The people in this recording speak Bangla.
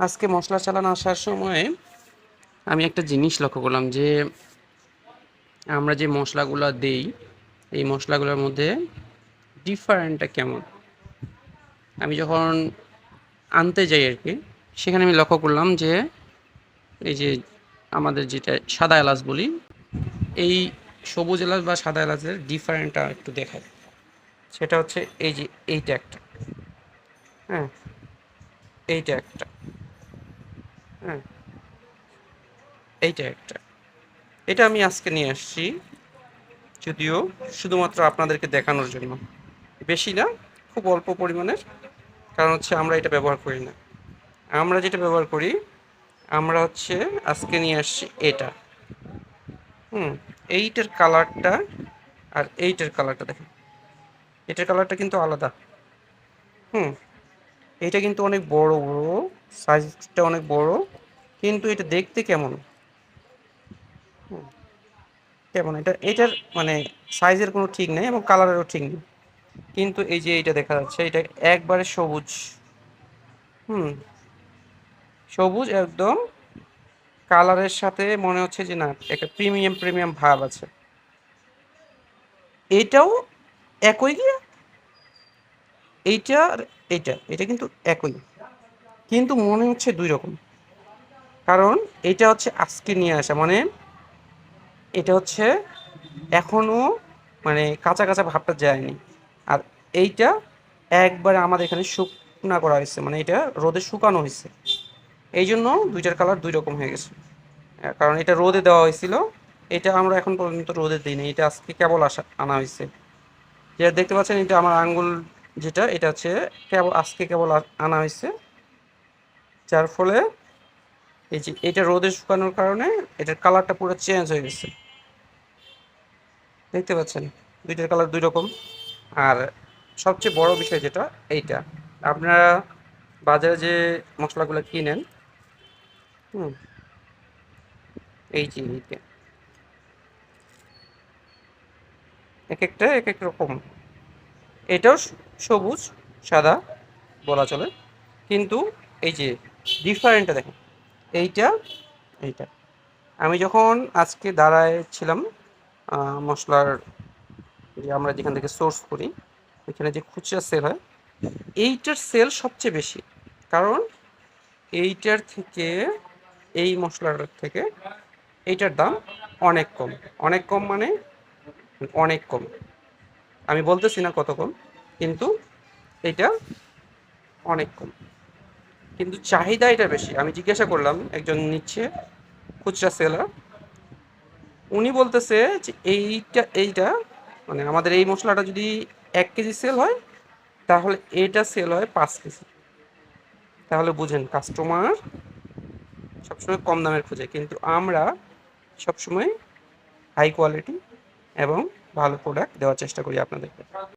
আজকে মশলা চালান আসার সময় আমি একটা জিনিস লক্ষ্য করলাম যে আমরা যে মশলাগুলো দেই এই মশলাগুলোর মধ্যে ডিফারেন্টটা কেমন। আমি যখন আনতে যাই আর কি, সেখানে আমি লক্ষ্য করলাম যে এই যে আমাদের যেটা সাদা এলাচ বলি, এই সবুজ এলাচ বা সাদা এলাচের ডিফারেন্টটা একটু দেখায়। সেটা হচ্ছে এই যে এইটা একটা, হ্যাঁ, এইটা একটা, হ্যাঁ, এইটা একটা। এটা আমি আজকে নিয়ে আসছি, যদিও শুধুমাত্র আপনাদেরকে দেখানোর জন্য, বেশি না, খুব অল্প পরিমাণের। কারণ হচ্ছে আমরা এটা ব্যবহার করি না। আমরা যেটা ব্যবহার করি, আমরা হচ্ছে আজকে নিয়ে আসছি এটা, হুম, এইটার কালারটা আর এইটার কালারটা দেখেন, এটার কালারটা কিন্তু আলাদা। হুম, এটা কিন্তু অনেক বড় বড়, সাইজটা অনেক বড়, কিন্তু এটা দেখতে কেমন, হুম, কেমন এটা, এটার মানে সাইজের কোনো ঠিক নেই এবং কালারেরও ঠিক নেই। কিন্তু এই যে এইটা দেখা যাচ্ছে, এটা একবারে সবুজ, হুম, সবুজ একদম, কালারের সাথে মনে হচ্ছে যে না, একটা প্রিমিয়াম প্রিমিয়াম ভাব আছে। এইটাও একই গিয়ে, এইটা আর এইটা, এটা কিন্তু একই, কিন্তু মনে হচ্ছে দুই রকম। কারণ এটা হচ্ছে আজকে নিয়ে আসা, মানে এটা হচ্ছে এখনো মানে কাঁচা কাঁচা ভাবটা যায়নি। আর এইটা একবারে আমাদের এখানে শুকনা করা হয়েছে, মানে এটা রোদে শুকানো হয়েছে। এই জন্য দুইটার কালার দুই রকম হয়ে গেছে। কারণ এটা রোদে দেওয়া হয়েছিল, এটা আমরা এখন পর্যন্ত রোদে দিইনি, এটা আজকে কেবল আনা হয়েছে। যেটা দেখতে পাচ্ছেন, এটা আমার আঙ্গুল, যেটা এটা হচ্ছে কেবল আজকে কেবল আনা হয়েছে। যার ফলে এই যে এটা রোদে শুকানোর কারণে এটার কালারটা পুরো চেঞ্জ হয়ে গেছে। দেখতে পাচ্ছেন দুইটার কালার দুই রকম। আর সবচেয়ে বড় বিষয় যেটা, এইটা আপনারা বাজারে যে মশলাগুলো কিনেন, হুম, এই যে এইটা এক একটা এক এক রকম। এটাও সবুজ সাদা বলা চলে, কিন্তু এই যে ডিফারেন্টটা দেখেন, এইটা এইটা। আমি যখন আজকে দাঁড়ায় ছিলাম মশলার, যে আমরা যেখান থেকে সোর্স করি ওইখানে যে খুচরা সেল হয়, এইটার সেল সবচেয়ে বেশি। কারণ এইটার থেকে, এই মশলাটার থেকে এইটার দাম অনেক কম। অনেক কম মানে অনেক কম, আমি বলতেছি না কত কম, কিন্তু এটা অনেক কম, কিন্তু চাহিদা এটা বেশি। আমি জিজ্ঞাসা করলাম, একজন নিচ্ছে খুচরা সেলার, উনি বলতেছে যে এইটা এইটা মানে আমাদের এই মশলাটা যদি 1 কেজি সেল হয়, তাহলে এটা সেল হয় 5 কেজি। তাহলে বুঝেন, কাস্টমার সবসময় কম দামের খোঁজে, কিন্তু আমরা সবসময় হাই কোয়ালিটি এবং ভালো প্রোডাক্ট দেওয়ার চেষ্টা করি আপনাদেরকে।